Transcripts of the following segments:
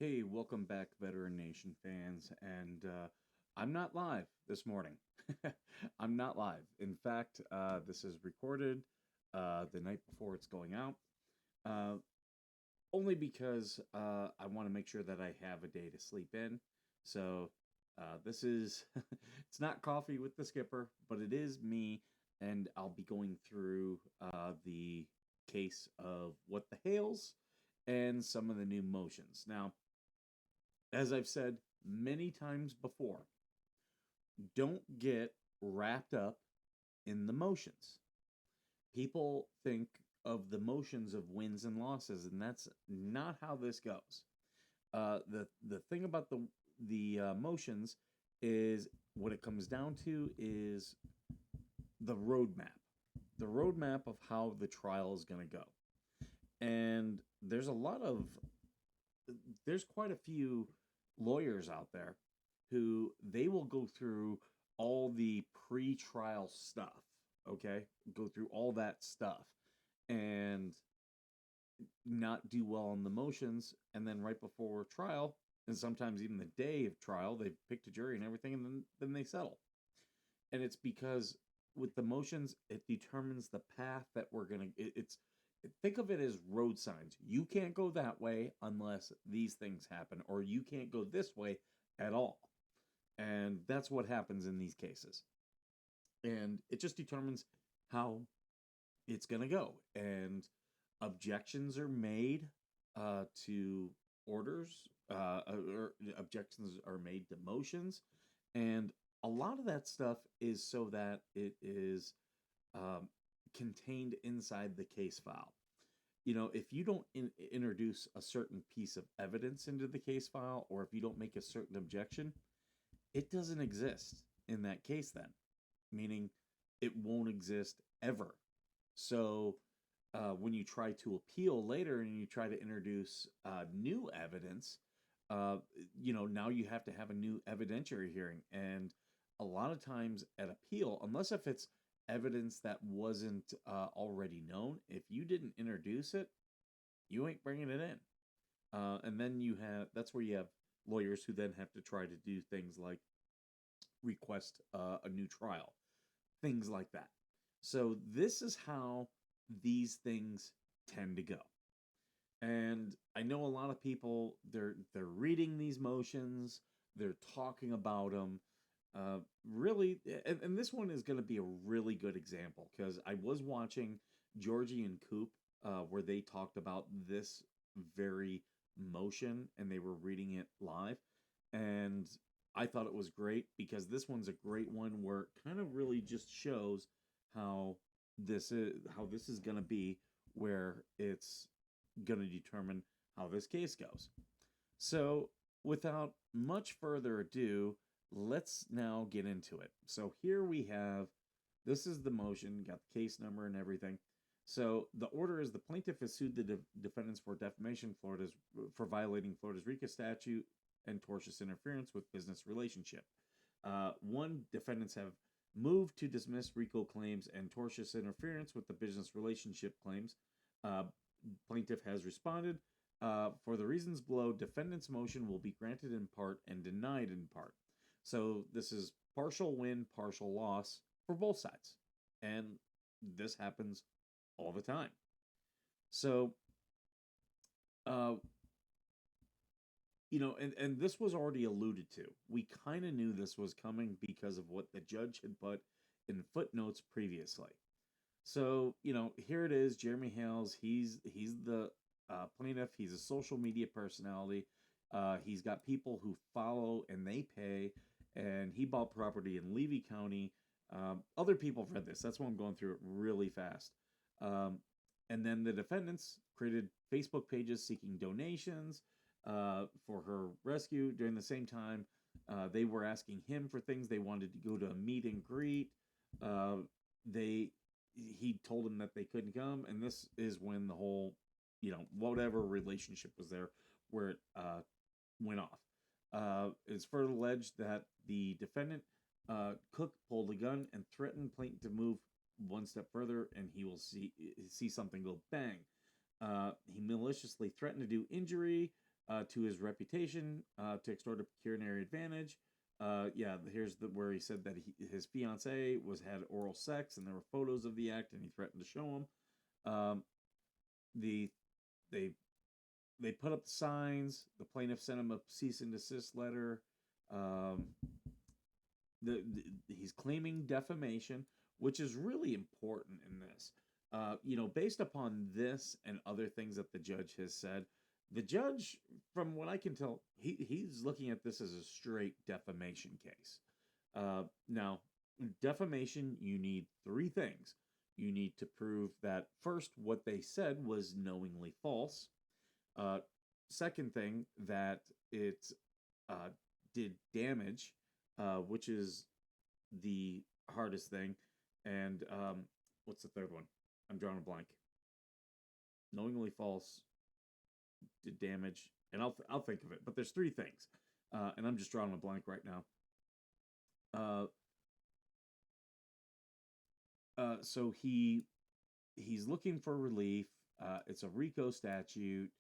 Hey, welcome back, Veteran Nation fans. And I'm not live this morning. I'm not live. In fact, this is recorded the night before it's going out, uh, only because I want to make sure that I have a day to sleep in. So this is, it's not coffee with the skipper, but it is me, and I'll be going through the case of what the Hales and some of the new motions. Now, as I've said many times before, don't get wrapped up in the motions. People think of the motions of wins and losses, and that's not how this goes. The thing about the motions is what it comes down to is the roadmap of how the trial is going to go. And there's quite a few lawyers out there who they will go through all the pre-trial stuff, okay? Go through all that stuff and not do well on the motions, and then right before trial, and sometimes even the day of trial, they've picked a jury and everything, and then they settle. And it's because with the motions, it determines the path that we're gonna. It's think of it as road signs. You can't go that way unless these things happen, or you can't go this way at all. And that's what happens in these cases. And it just determines how it's going to go. And objections are made to orders, or objections are made to motions. And a lot of that stuff is so that it is um, contained inside the case file. You know, if you don't introduce a certain piece of evidence into the case file, or if you don't make a certain objection, it doesn't exist in that case then, meaning it won't exist ever. So when you try to appeal later and you try to introduce new evidence, uh, now you have to have a new evidentiary hearing. And a lot of times at appeal, unless if it's evidence that wasn't already known, if you didn't introduce it, you ain't bringing it in. And then that's where you have lawyers who then have to try to do things like request a new trial, things like that. So this is how these things tend to go. And I know a lot of people they're reading these motions, they're talking about them. Really, and this one is going to be a really good example because I was watching Georgie and Coop where they talked about this very motion and they were reading it live, and I thought it was great because this one's a great one where it kind of really just shows how this is going to be, where it's going to determine how this case goes. So, without much further ado, let's now get into it. So, here we have this is the motion, got the case number and everything. So, the order is the plaintiff has sued the defendants for defamation, for violating Florida's RICO statute and tortious interference with business relationship. One, defendants have moved to dismiss RICO claims and tortious interference with the business relationship claims. Uh, Plaintiff has responded. For the reasons below, defendant's motion will be granted in part and denied in part. So this is partial win, partial loss for both sides. And this happens all the time. So, uh, and this was already alluded to. We kind of knew this was coming because of what the judge had put in footnotes previously. So, here it is. Jeremy Hales, he's the plaintiff. He's a social media personality. He's got people who follow and they pay, and he bought property in Levy County. Other people have read this. That's why I'm going through it really fast. And then the defendants created Facebook pages seeking donations for her rescue. During the same time, they were asking him for things. They wanted to go to a meet and greet. He told them that they couldn't come, and this is when the whole, whatever relationship was there, where it went off. It's further alleged that the defendant, Cook, pulled a gun and threatened plaintiff to move one step further, and he will see something go bang. He maliciously threatened to do injury. to his reputation, to extort a pecuniary advantage. Yeah, here's where he said that his fiance had oral sex, and there were photos of the act, and he threatened to show them. The they they put up the signs. The plaintiff sent him a cease and desist letter. Um, he's claiming defamation, which is really important in this. Based upon this and other things that the judge has said, the judge, from what I can tell, he's looking at this as a straight defamation case. Now, defamation, you need three things. You need to prove that, first, what they said was knowingly false. Second thing, that it did damage, which is the hardest thing. And what's the third one? I'm drawing a blank. Knowingly false, did damage, and I'll think of it. But there's three things, and I'm just drawing a blank right now. So he's looking for relief. It's a RICO statute.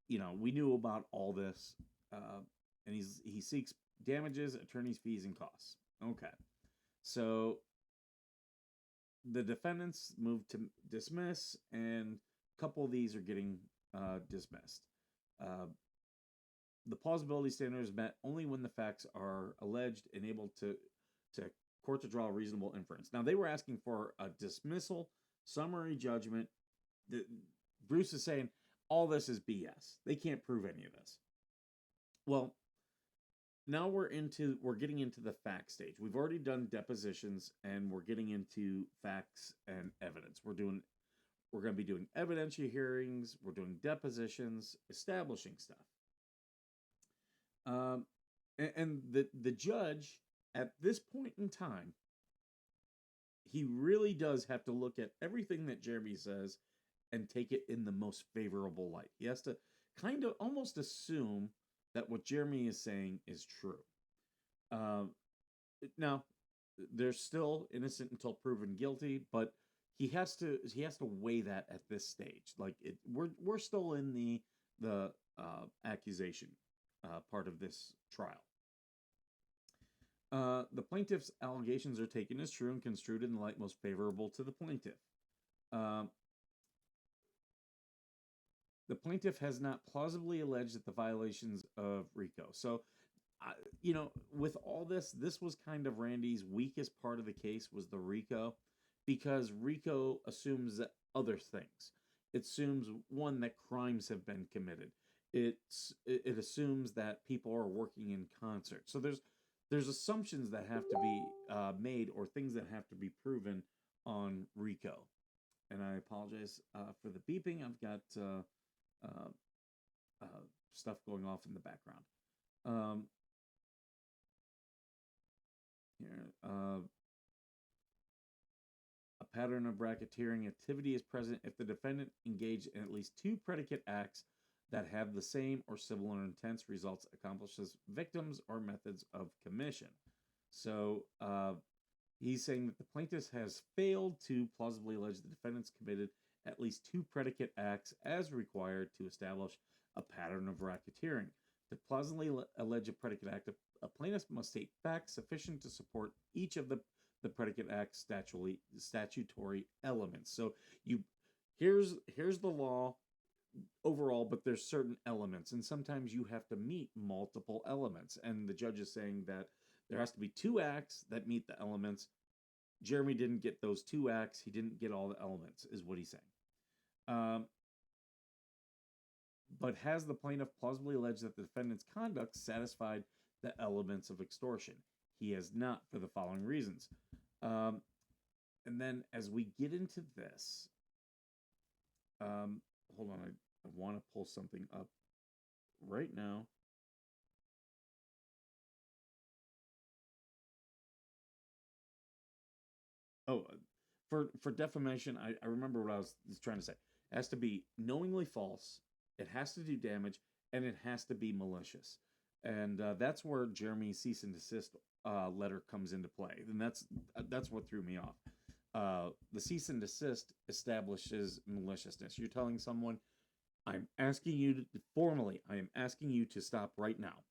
We knew about all this, and he seeks damages, attorney's fees, and costs. Okay, so the defendants moved to dismiss, and a couple of these are getting dismissed. The plausibility standard is met only when the facts are alleged and able to court to draw a reasonable inference. Now, they were asking for a dismissal, summary judgment. Bruce is saying all this is BS. They can't prove any of this. Well, now we're getting into the fact stage. We've already done depositions, and we're getting into facts and evidence. We're going to be doing evidentiary hearings. We're doing depositions, establishing stuff. And the judge, at this point in time, he really does have to look at everything that Jeremy says and take it in the most favorable light. He has to kind of almost assume that what Jeremy is saying is true. Now, they're still innocent until proven guilty, but he has to weigh that at this stage. Like we're still in the accusation part of this trial. The plaintiff's allegations are taken as true and construed in the light most favorable to the plaintiff. The plaintiff has not plausibly alleged that the violations of RICO. So, with all this was kind of Randy's weakest part of the case, was the RICO, because RICO assumes that other things. It assumes, one, that crimes have been committed. It assumes that people are working in concert. So there's assumptions that have to be made, or things that have to be proven on RICO. And I apologize for the beeping. I've got stuff going off in the background. A pattern of racketeering activity is present if the defendant engaged in at least two predicate acts that have the same or similar intents, results, accomplishes, victims, or methods of commission. So he's saying that the plaintiff has failed to plausibly allege the defendants committed at least two predicate acts as required to establish a pattern of racketeering. To plausibly allege a predicate act, a plaintiff must state facts sufficient to support each of the predicate act's statutory elements. So here's the law overall, but there's certain elements, and sometimes you have to meet multiple elements. And the judge is saying that there has to be two acts that meet the elements. Jeremy didn't get those two acts. He didn't get all the elements, is what he's saying. But has the plaintiff plausibly alleged that the defendant's conduct satisfied the elements of extortion? He has not, for the following reasons. And then as we get into this, hold on, I want to pull something up right now. Oh, for defamation, I remember what I was trying to say. It has to be knowingly false, it has to do damage, and it has to be malicious. And that's where Jeremy's cease and desist letter comes into play. And that's what threw me off. The cease and desist establishes maliciousness. You're telling someone, I'm asking you to, formally, I am asking you to stop right now.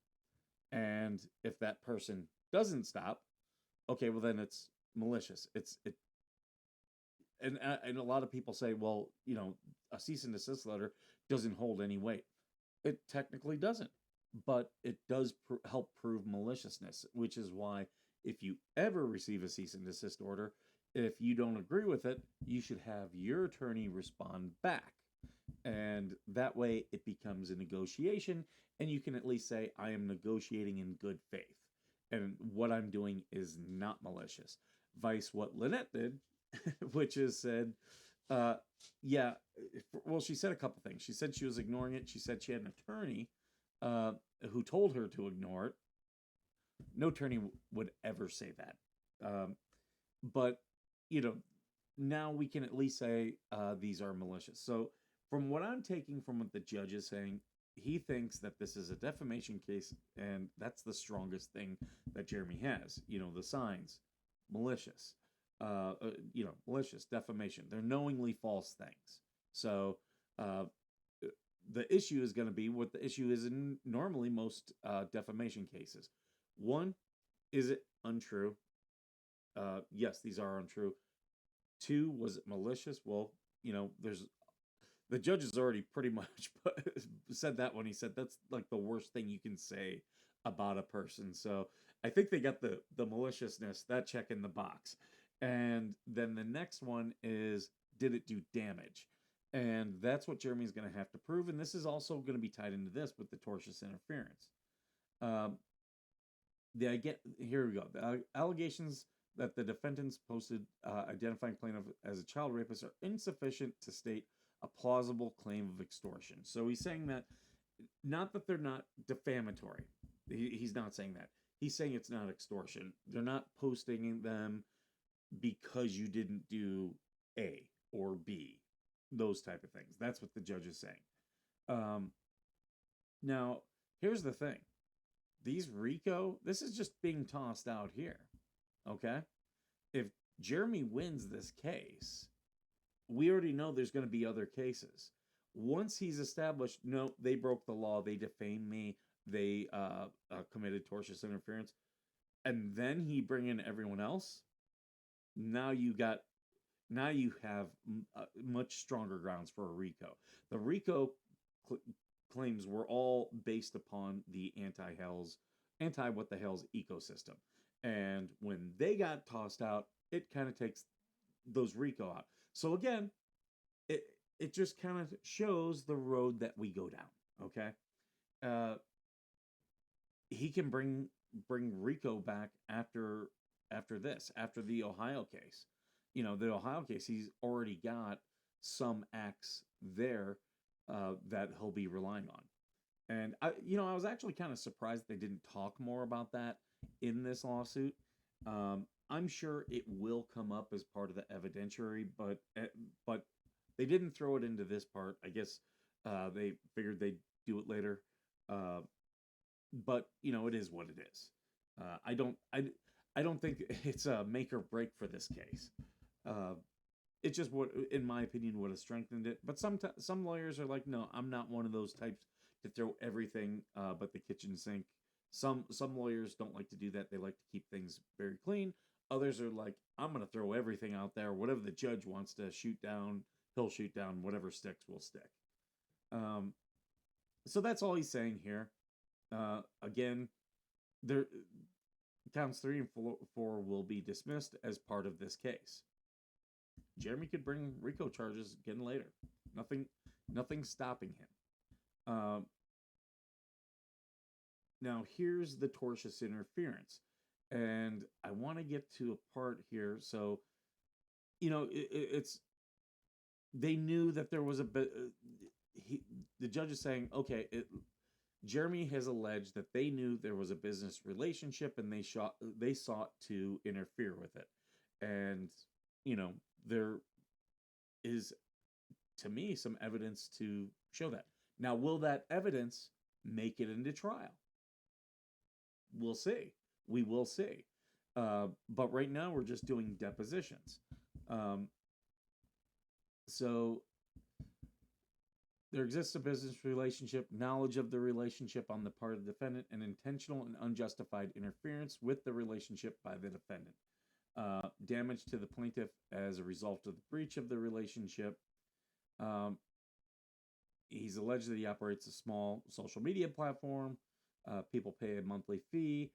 And if that person doesn't stop, okay, well then it's malicious. And a lot of people say, well, a cease and desist letter doesn't hold any weight. It technically doesn't, but it does help prove maliciousness, which is why if you ever receive a cease and desist order, if you don't agree with it, you should have your attorney respond back. And that way it becomes a negotiation, and you can at least say, I am negotiating in good faith. And what I'm doing is not malicious. Vice what Lynette did, which is said, yeah, well, she said a couple things. She said she was ignoring it. She said she had an attorney who told her to ignore it. No attorney would ever say that. But, now we can at least say these are malicious. So, from what I'm taking from what the judge is saying, he thinks that this is a defamation case, and that's the strongest thing that Jeremy has. The signs, malicious, malicious, defamation. They're knowingly false things. So, the issue is going to be what the issue is in normally most defamation cases. One, is it untrue? Yes, these are untrue. Two, was it malicious? Well, there's the judge has already pretty much said that when he said that's like the worst thing you can say about a person. So I think they got the maliciousness, that check in the box. And then the next one is, did it do damage? And that's what Jeremy's going to have to prove. And this is also going to be tied into this with the tortious interference. Here we go. The allegations that the defendants posted identifying plaintiff as a child rapist are insufficient to state a plausible claim of extortion. So he's saying that, not that they're not defamatory. He's not saying that. He's saying it's not extortion. They're not posting them because you didn't do A or B, those type of things. That's what the judge is saying. Now, here's the thing. These RICO, this is just being tossed out here, okay? If Jeremy wins this case, we already know there's going to be other cases. Once he's established, no, they broke the law, they defamed me, they committed tortious interference, and then he bring in everyone else, now you have much stronger grounds for a RICO. The RICO claims were all based upon the anti-what the hell's ecosystem. And when they got tossed out, it kind of takes those RICO out. So again, it just kind of shows the road that we go down, okay? He can bring RICO back after this, after the Ohio case. The Ohio case, he's already got some acts there that he'll be relying on. And I was actually kind of surprised they didn't talk more about that in this lawsuit. I'm sure it will come up as part of the evidentiary, but they didn't throw it into this part. I guess they figured they'd do it later. But it is what it is. I don't think it's a make or break for this case. It's just what, in my opinion, would have strengthened it. But some lawyers are like, no, I'm not one of those types to throw everything but the kitchen sink. Some lawyers don't like to do that. They like to keep things very clean. Others are like, I'm going to throw everything out there. Whatever the judge wants to shoot down, he'll shoot down. Whatever sticks will stick. So that's all he's saying here. Again, counts 3 and 4 will be dismissed as part of this case. Jeremy could bring RICO charges again later. Nothing stopping him. Now here's the tortious interference, and I want to get to a part here. So, it's they knew that there was a bit. The judge is saying, okay, Jeremy has alleged that they knew there was a business relationship and they sought to interfere with it. And, there is, to me, some evidence to show that. Now, will that evidence make it into trial? We'll see. We will see. But right now we're just doing depositions. So There exists a business relationship, knowledge of the relationship on the part of the defendant, and intentional and unjustified interference with the relationship by the defendant. Damage to the plaintiff as a result of the breach of the relationship. He's alleged that he operates a small social media platform. People pay a monthly fee.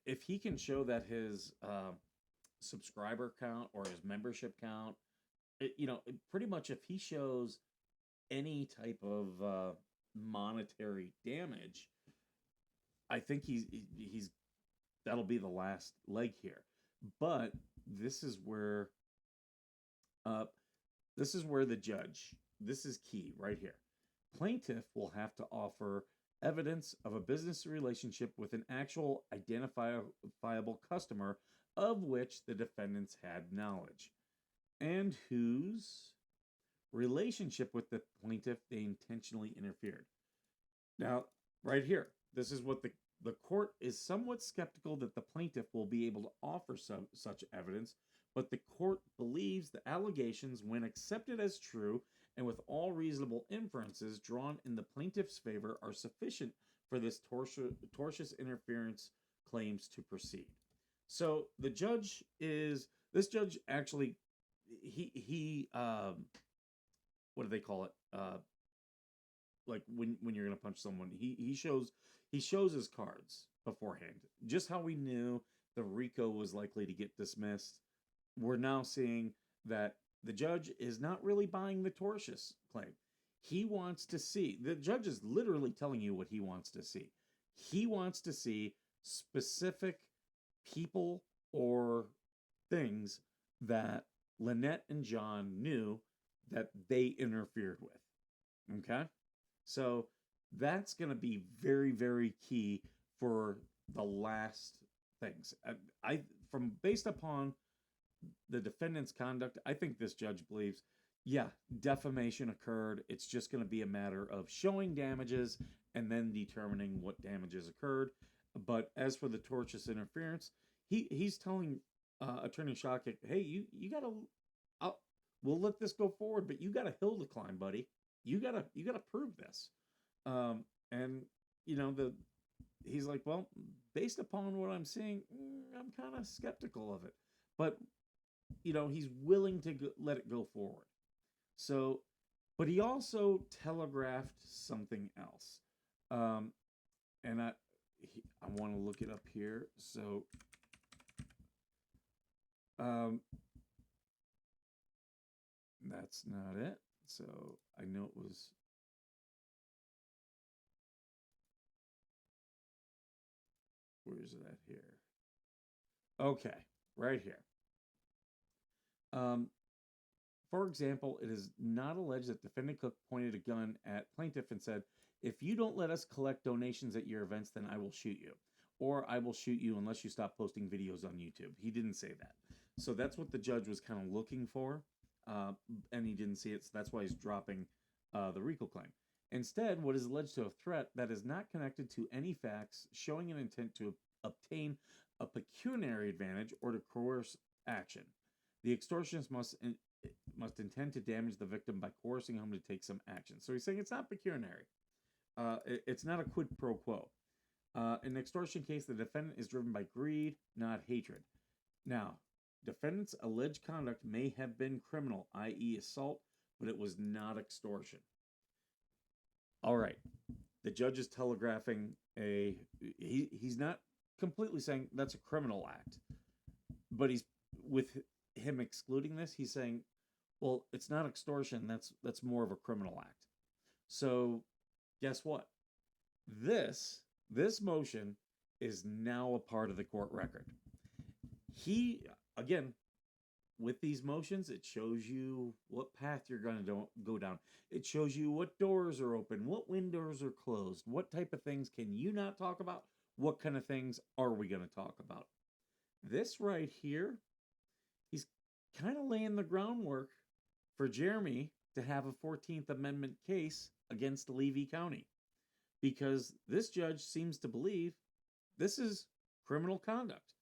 If he can show that his subscriber count or his membership count, pretty much if he shows any type of monetary damage, I think he's that'll be the last leg here. But this is where the judge, this is key right here. Plaintiff will have to offer evidence of a business relationship with an actual identifiable customer of which the defendants had knowledge, and whose relationship with the plaintiff they intentionally interfered. Now, right here, this is what the court is somewhat skeptical that the plaintiff will be able to offer such evidence, but the court believes the allegations, when accepted as true and with all reasonable inferences drawn in the plaintiff's favor, are sufficient for this tortious interference claims to proceed. So the judge actually, he what do they call it? Like when you're gonna punch someone, he shows his cards beforehand. Just how we knew the RICO was likely to get dismissed, we're now seeing that the judge is not really buying the tortious claim. He wants to see, the judge is literally telling you what he wants to see. He wants to see specific people or things that Lynette and John knew that they interfered with. Okay? So that's going to be very, very key for the last things. Based upon the defendant's conduct, I think this judge believes, yeah, defamation occurred. It's just going to be a matter of showing damages and then determining what damages occurred. But as for the tortious interference, he's telling Attorney Shockett, hey, you got to, we'll let this go forward, but you got a hill to climb, buddy. You got to prove this. And he's like, well, based upon what I'm seeing, I'm kind of skeptical of it. But he's willing to let it go forward. So, but he also telegraphed something else. And I want to look it up here. So, that's not it. So I know it was. Where is it at here? Okay, right here. For example, it is not alleged that defendant Cook pointed a gun at plaintiff and said, if you don't let us collect donations at your events, then I will shoot you. Or I will shoot you unless you stop posting videos on YouTube. He didn't say that. So that's what the judge was kind of looking for. And he didn't see it, so that's why he's dropping the RICO claim. Instead, what is alleged to a threat that is not connected to any facts showing an intent to obtain a pecuniary advantage or to coerce action. The extortionist must intend to damage the victim by coercing him to take some action. So he's saying it's not pecuniary. It's not a quid pro quo. In an extortion case, the defendant is driven by greed, not hatred. Now, defendant's alleged conduct may have been criminal, i.e. assault, but it was not extortion. All right. The judge is telegraphing he's not completely saying that's a criminal act, but he's, with him excluding this, he's saying, well, it's not extortion, that's more of a criminal act. So guess what? This motion is now a part of the court record. Again, with these motions, it shows you what path you're going to go down. It shows you what doors are open, what windows are closed, what type of things can you not talk about, what kind of things are we going to talk about. This right here, he's kind of laying the groundwork for Jeremy to have a 14th Amendment case against Levy County, because this judge seems to believe this is criminal conduct.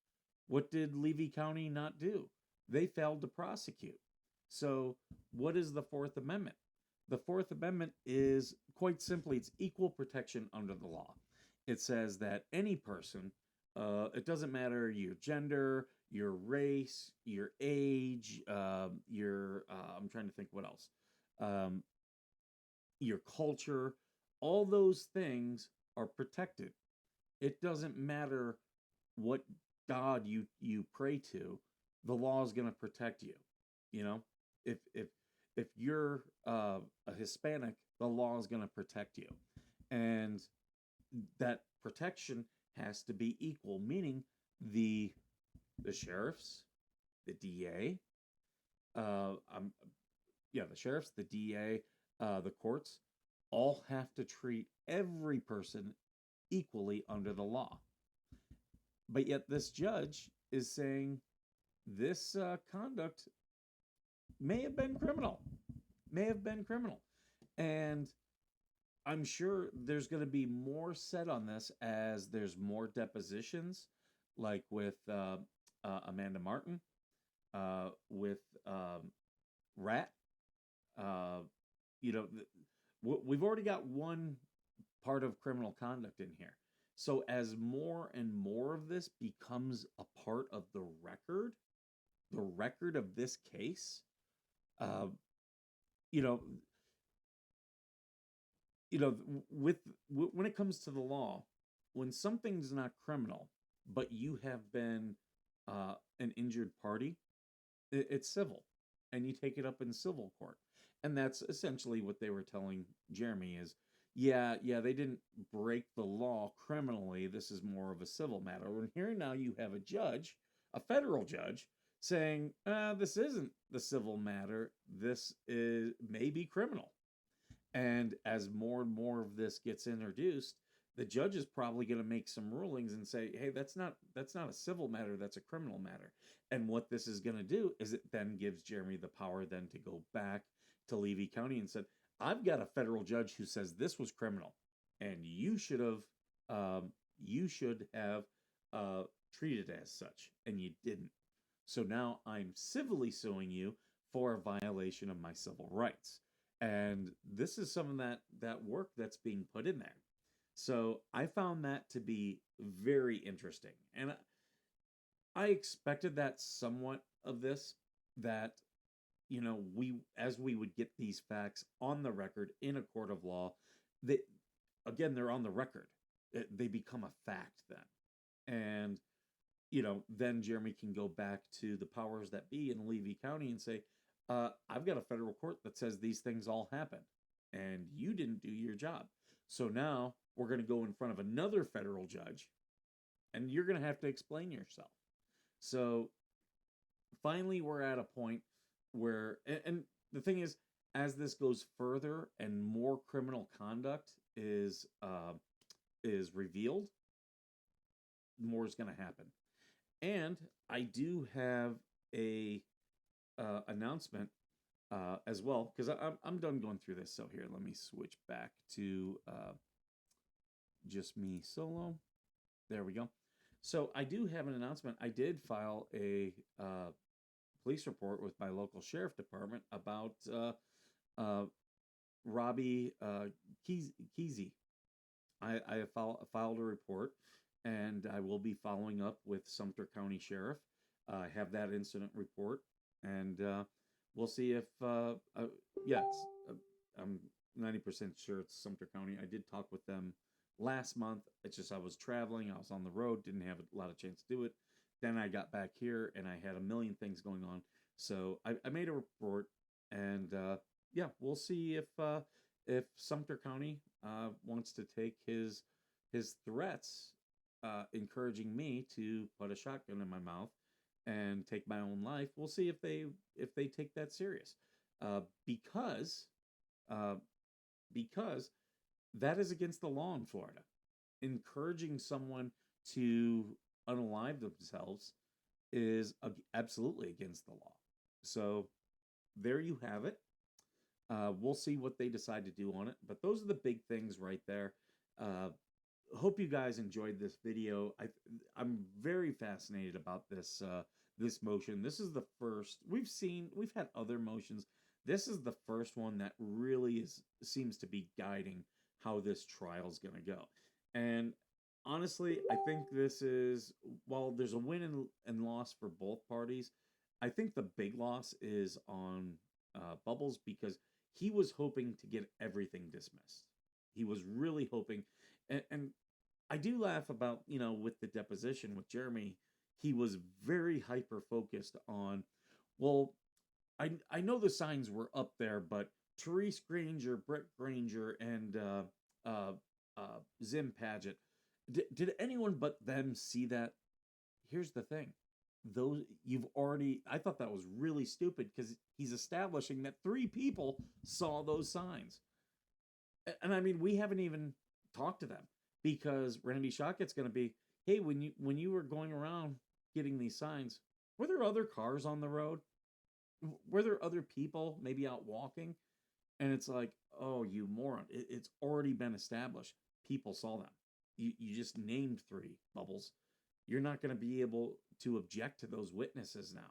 What did Levy County not do? They failed to prosecute. So what is the Fourth Amendment? The Fourth Amendment is quite simply it's equal protection under the law. It says that any person, it doesn't matter your gender, your race, your age, I'm trying to think what else, um, your culture, all those things are protected. It doesn't matter what God you pray to, the law is going to protect you. You know, if you're a Hispanic, the law is going to protect you, and that protection has to be equal. Meaning the the sheriffs, the DA, um, yeah, the sheriffs, the DA, the courts, all have to treat every person equally under the law. But yet this judge is saying this conduct may have been criminal, may have been criminal. And I'm sure there's going to be more said on this as there's more depositions, like with Amanda Martin, with Rat. Uh, you know, we've already got one part of criminal conduct in here. So as more and more of this becomes a part of the record of this case, uh, you know, with when it comes to the law, when something's not criminal, but you have been an injured party, it's civil, and you take it up in civil court, and that's essentially what they were telling Jeremy is, yeah, they didn't break the law criminally. This is more of a civil matter. And here now you have a judge, a federal judge, saying this isn't the civil matter. This is maybe criminal. And as more and more of this gets introduced, the judge is probably going to make some rulings and say, hey, that's not a civil matter, that's a criminal matter. And what this is going to do is it then gives Jeremy the power then to go back to Levy County and said, I've got a federal judge who says this was criminal, and you should have treated it as such, and you didn't. So now I'm civilly suing you for a violation of my civil rights. And this is some of that work that's being put in there. So I found that to be very interesting. And I expected that somewhat of this, that, as we would get these facts on the record in a court of law, they're on the record. They become a fact then. And, then Jeremy can go back to the powers that be in Levy County and say, I've got a federal court that says these things all happened, and you didn't do your job. So now we're going to go in front of another federal judge, and you're going to have to explain yourself. So finally, we're at a point where, and the thing is, as this goes further and more criminal conduct is revealed, more is going to happen. And I do have a announcement as well, because I'm done going through this. So here, let me switch back to just me solo. There we go. So I do have an announcement. I did file a police report with my local sheriff department about Robbie Kesey. I have filed a report, and I will be following up with Sumter County Sheriff. I have that incident report, and we'll see if, yes, I'm 90% sure it's Sumter County. I did talk with them last month. It's just I was traveling. I was on the road, didn't have a lot of chance to do it. Then I got back here, and I had a million things going on. So I made a report, and yeah, we'll see if Sumter County wants to take his threats, encouraging me to put a shotgun in my mouth and take my own life. We'll see if they take that serious, because that is against the law in Florida. Encouraging someone to unalive themselves is absolutely against the law. So there you have it. We'll see what they decide to do on it, but those are the big things right there. Hope you guys enjoyed this video. I'm very fascinated about this motion. This is the first we've had other motions this is the first one that really seems to be guiding how this trial is going to go. And honestly, I think this is, while there's a win and loss for both parties, I think the big loss is on Bubbles, because he was hoping to get everything dismissed. He was really hoping, and I do laugh about, with the deposition with Jeremy, he was very hyper focused on, well, I know the signs were up there, but Therese Granger, Brett Granger, and Zim Paget, did anyone but them see that? Here's the thing. Those you've already I thought that was really stupid, because he's establishing that three people saw those signs. And I mean, we haven't even talked to them, because Randy Shockett's going to be, hey, when you were going around getting these signs, were there other cars on the road? Were there other people maybe out walking? And it's like, oh, you moron. It's already been established. People saw them. You just named three, Bubbles. You're not going to be able to object to those witnesses now.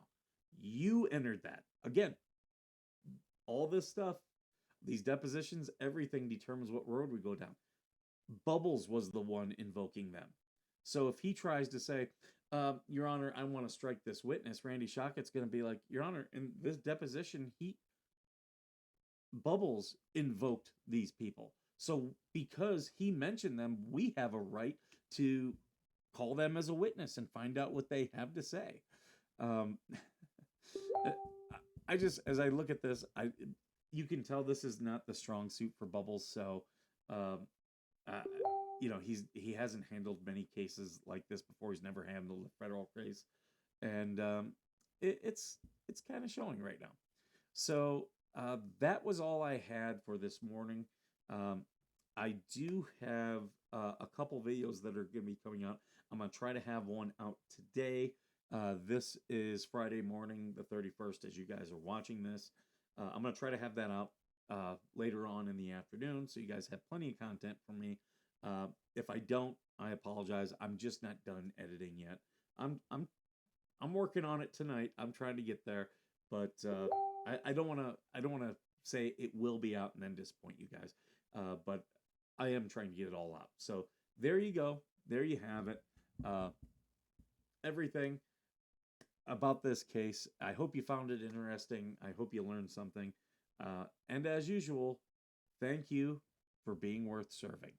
You entered that. Again, all this stuff, these depositions, everything determines what road we go down. Bubbles was the one invoking them. So if he tries to say, Your Honor, I want to strike this witness, Randy Shockett's going to be like, Your Honor, in this deposition, Bubbles invoked these people. So because he mentioned them, we have a right to call them as a witness and find out what they have to say. Um, I just, as I look at this, you can tell this is not the strong suit for Bubbles. So, um, uh, he hasn't handled many cases like this before. He's never handled a federal case, and it's kind of showing right now. So that was all I had for this morning. Um, I do have a couple videos that are going to be coming out. I'm going to try to have one out today. This is Friday morning, the 31st, as you guys are watching this. I'm going to try to have that out later on in the afternoon, so you guys have plenty of content from me. If I don't, I apologize. I'm just not done editing yet. I'm working on it tonight. I'm trying to get there, but I don't want to say it will be out and then disappoint you guys. But I am trying to get it all out. So there you go. There you have it. Everything about this case. I hope you found it interesting. I hope you learned something. And as usual, thank you for being worth serving.